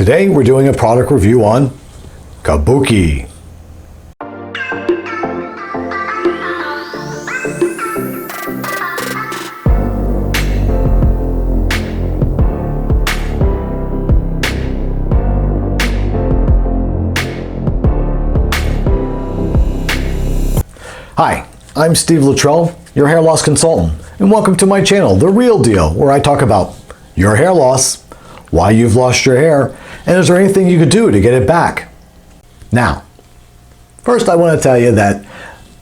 Today we're doing a product review on Caboki. Hi, I'm Steve Luttrell, your hair loss consultant, and welcome to my channel, The Real Deal, where I talk about your hair loss, why you've lost your hair, and is there anything you could do to get it back? Now, first I want to tell you that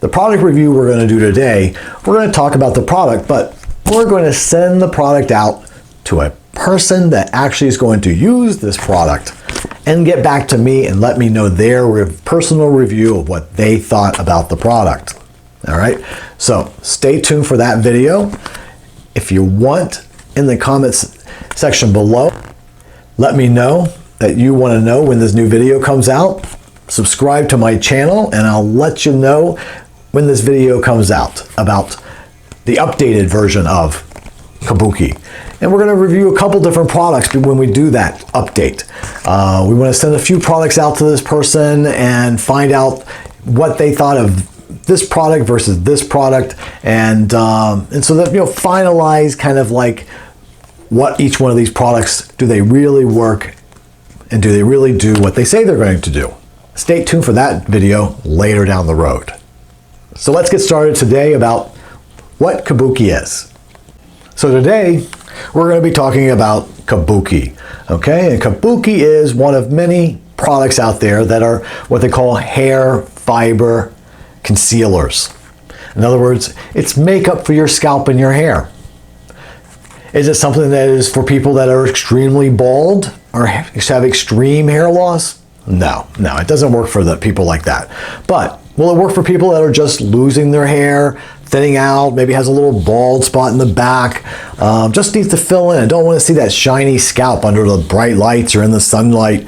the product review we're going to do today, we're going to talk about the product, but we're going to send the product out to a person that actually is going to use this product and get back to me and let me know their personal review of what they thought about the product. All right, so stay tuned for that video. If you want, in the comments section below, let me know that you want to know when this new video comes out. Subscribe to my channel and I'll let you know when this video comes out about the updated version of Caboki. And we're going to review a couple different products when we do that update. We want to send a few products out to this person and find out what they thought of this product versus this product, and so that, you know, finalize kind of like what each one of these products, do they really work and do they really do what they say they're going to do. Stay tuned for that video later down the road. So let's get started today about what Caboki is. So today we're going to be talking about Caboki, okay? And Caboki is one of many products out there that are what they call hair fiber concealers. In other words, it's makeup for your scalp and your hair. Is it something that is for people that are extremely bald or have extreme hair loss? No, it doesn't work for the people like that. But will it work for people that are just losing their hair, thinning out, maybe has a little bald spot in the back, just needs to fill in and don't want to see that shiny scalp under the bright lights or in the sunlight?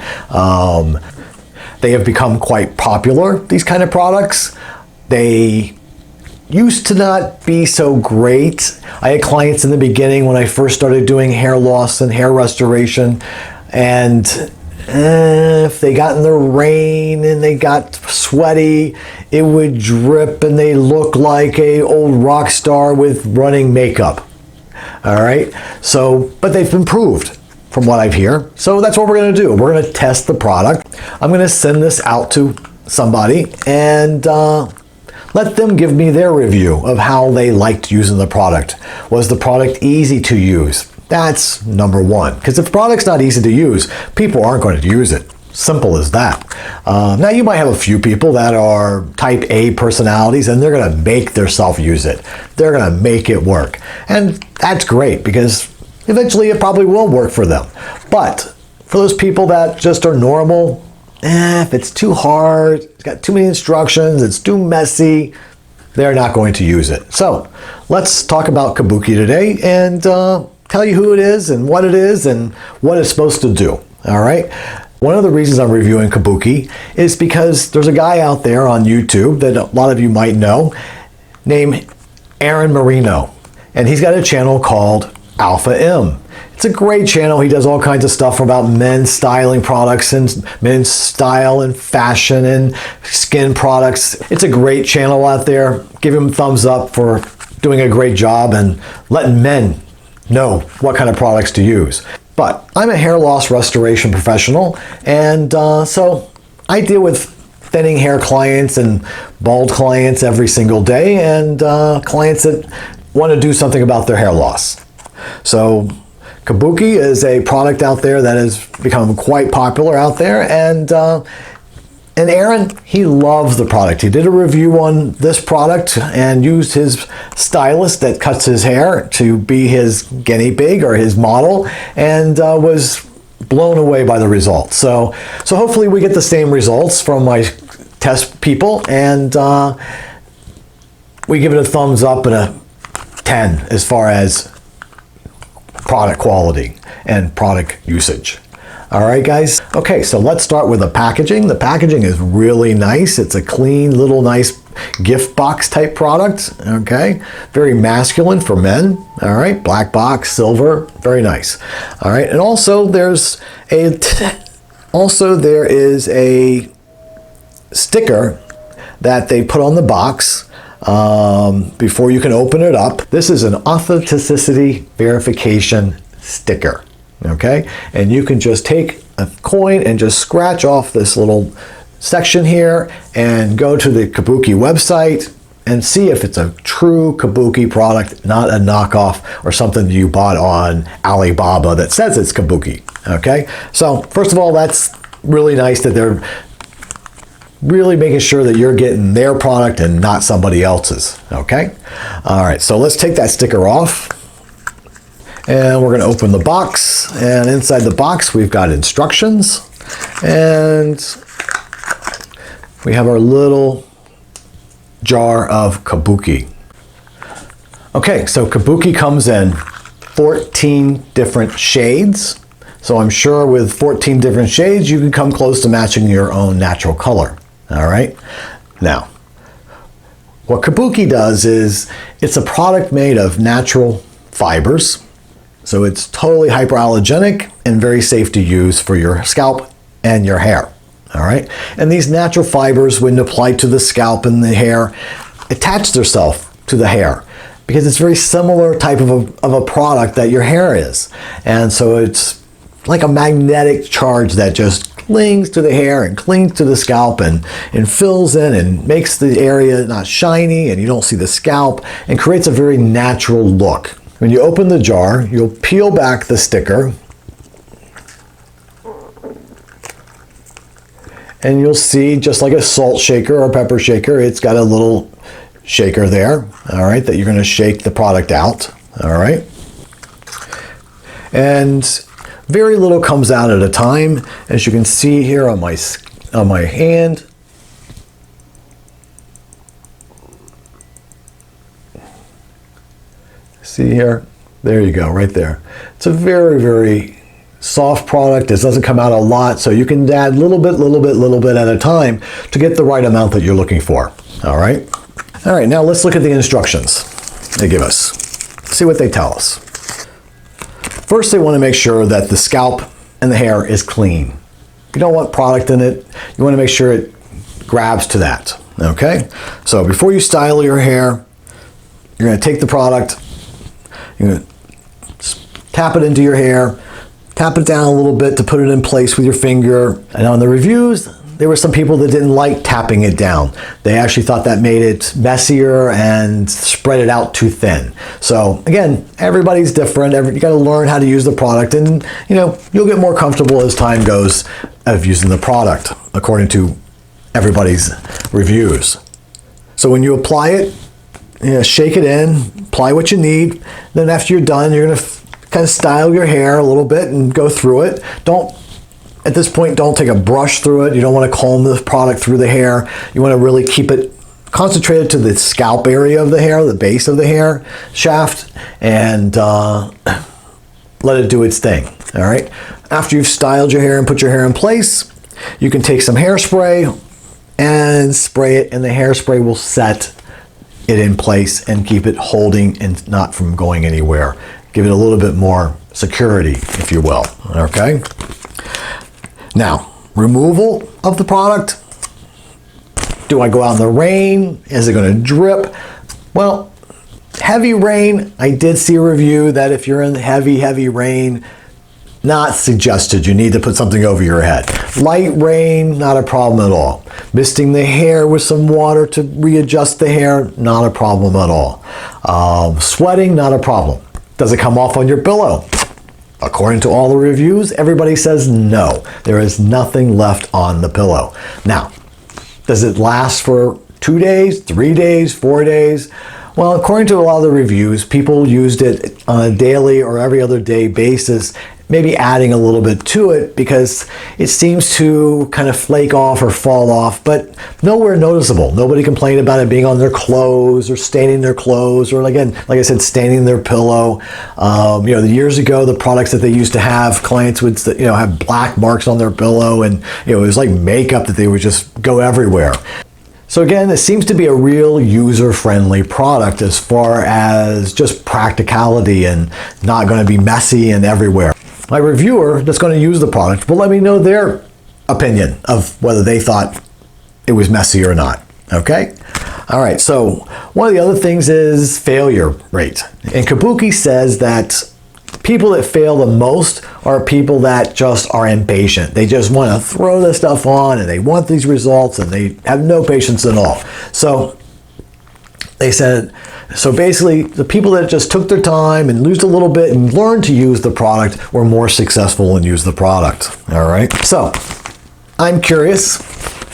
They have become quite popular, these kind of products. They used to not be so great. I had clients in the beginning when I first started doing hair loss and hair restoration, and if they got in the rain and they got sweaty, it would drip and they look like a old rock star with running makeup. All right, so, but they've improved from what I've heard. So that's what we're going to do. We're going to test the product. I'm going to send this out to somebody and let them give me their review of how they liked using the product. Was the product easy to use? That's number one. Because if the product's not easy to use, people aren't going to use it. Simple as that. Now you might have a few people that are type A personalities and they're going to make themselves use it. They're going to make it work. And that's great because eventually it probably will work for them. But for those people that just are normal, if it's too hard, it's got too many instructions, it's too messy, they're not going to use it. So let's talk about Caboki today and tell you who it is and what it's supposed to do. All right. One of the reasons I'm reviewing Caboki is because there's a guy out there on YouTube that a lot of you might know named Aaron Marino, and he's got a channel called Alpha M. It's a great channel. He does all kinds of stuff about men's styling products and men's style and fashion and skin products. It's a great channel out there. Give him a thumbs up for doing a great job and letting men know what kind of products to use. But I'm a hair loss restoration professional, and so I deal with thinning hair clients and bald clients every single day, and clients that want to do something about their hair loss. So Caboki is a product out there that has become quite popular out there, and Aaron, he loves the product. He did a review on this product and used his stylist that cuts his hair to be his guinea pig or his model, and was blown away by the results. So hopefully we get the same results from my test people, and we give it a thumbs up and a 10 as far as product quality and product usage. All right, guys. Okay, so let's start with the packaging. The packaging is really nice. It's a clean, little, nice gift box type product. Okay, very masculine for men. All right, black box, silver, very nice. All right, and also there's a Also, there is a sticker that they put on the box before you can open it up. This is an authenticity verification sticker, okay? And you can just take a coin and just scratch off this little section here and go to the Caboki website and see if it's a true Caboki product, not a knockoff or something you bought on Alibaba that says it's Caboki, okay? So first of all, that's really nice that they're really making sure that you're getting their product and not somebody else's, okay? All right, so let's take that sticker off. And we're gonna open the box, and inside the box we've got instructions, and we have our little jar of Caboki. Okay, so Caboki comes in 14 different shades. So I'm sure with 14 different shades, you can come close to matching your own natural color. All right. Now, what Caboki does is it's a product made of natural fibers. So it's totally hypoallergenic and very safe to use for your scalp and your hair. All right. And these natural fibers, when applied to the scalp and the hair, attach themselves to the hair because it's very similar type of a product that your hair is. And so it's like a magnetic charge that just clings to the hair and clings to the scalp and fills in and makes the area not shiny and you don't see the scalp and creates a very natural look. When you open the jar, you'll peel back the sticker and you'll see, just like a salt shaker or pepper shaker, it's got a little shaker there, all right, that you're going to shake the product out, all right? And very little comes out at a time, as you can see here on my hand. See here? There you go, right there. It's a very, very soft product. It doesn't come out a lot, so you can add little bit at a time to get the right amount that you're looking for. All right? All right, now let's look at the instructions they give us. See what they tell us. First, they want to make sure that the scalp and the hair is clean. You don't want product in it. You want to make sure it grabs to that, okay? So before you style your hair, you're going to take the product, you're going to tap it into your hair, tap it down a little bit to put it in place with your finger. And on the reviews, there were some people that didn't like tapping it down. They actually thought that made it messier and spread it out too thin. So again, everybody's different. You got to learn how to use the product, and you'll get more comfortable as time goes of using the product according to everybody's reviews. So when you apply it, shake it in, apply what you need. Then after you're done, you're going to kind of style your hair a little bit and go through it. At this point, don't take a brush through it. You don't want to comb the product through the hair. You want to really keep it concentrated to the scalp area of the hair, the base of the hair shaft, and let it do its thing, all right? After you've styled your hair and put your hair in place, you can take some hairspray and spray it, and the hairspray will set it in place and keep it holding and not from going anywhere. Give it a little bit more security, if you will, okay? Now, removal of the product. Do I go out in the rain? Is it going to drip? Well, heavy rain, I did see a review that if you're in heavy rain, not suggested. You need to put something over your head. Light rain, not a problem at all. Misting the hair with some water to readjust the hair, not a problem at all. Sweating, not a problem. Does it come off on your pillow? According to all the reviews, everybody says no. There is nothing left on the pillow. Now, does it last for 2 days, 3 days, 4 days? Well, according to a lot of the reviews, people used it on a daily or every other day basis, maybe adding a little bit to it because it seems to kind of flake off or fall off, but nowhere noticeable. Nobody complained about it being on their clothes or staining their clothes or, again, like I said, staining their pillow. Years ago, the products that they used to have, clients would have black marks on their pillow, and it was like makeup that they would just go everywhere. So again, this seems to be a real user-friendly product as far as just practicality and not going to be messy and everywhere. My reviewer that's going to use the product will let me know their opinion of whether they thought it was messy or not. Okay? All right, so one of the other things is failure rate. And Caboki says that people that fail the most are people that just are impatient. They just want to throw this stuff on and they want these results and they have no patience at all. So they said, so basically the people that just took their time and used a little bit and learned to use the product were more successful and used the product. All right, so I'm curious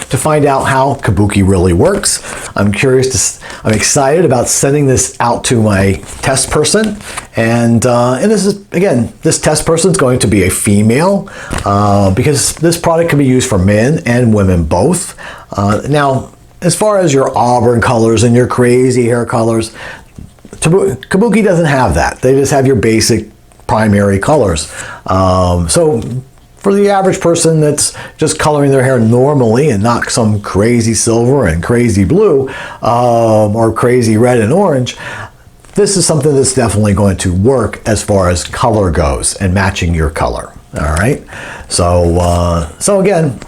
to find out how Caboki really works. I'm excited about sending this out to my test person. And this is, again, this test person is going to be a female because this product can be used for men and women both. Now, as far as your auburn colors and your crazy hair colors, Caboki doesn't have that. They just have your basic primary colors. So for the average person that's just coloring their hair normally and not some crazy silver and crazy blue or crazy red and orange, this is something that's definitely going to work as far as color goes and matching your color. All right. So again,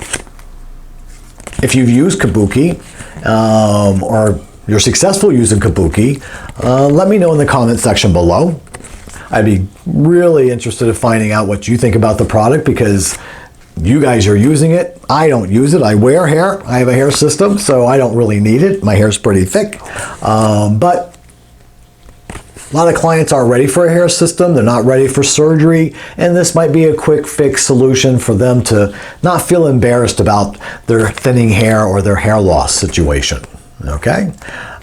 if you've used Caboki or you're successful using Caboki, let me know in the comment section below. I'd be really interested in finding out what you think about the product because you guys are using it. I don't use it. I wear hair. I have a hair system, so I don't really need it. My hair's pretty thick. But a lot of clients are ready for a hair system. They're not ready for surgery. And this might be a quick fix solution for them to not feel embarrassed about their thinning hair or their hair loss situation. Okay?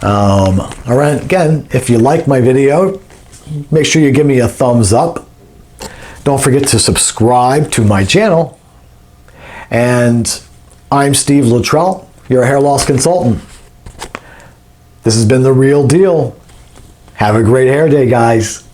All right. Again, if you like my video, make sure you give me a thumbs up. Don't forget to subscribe to my channel. And I'm Steve Luttrell, your hair loss consultant. This has been The Real Deal. Have a great hair day, guys.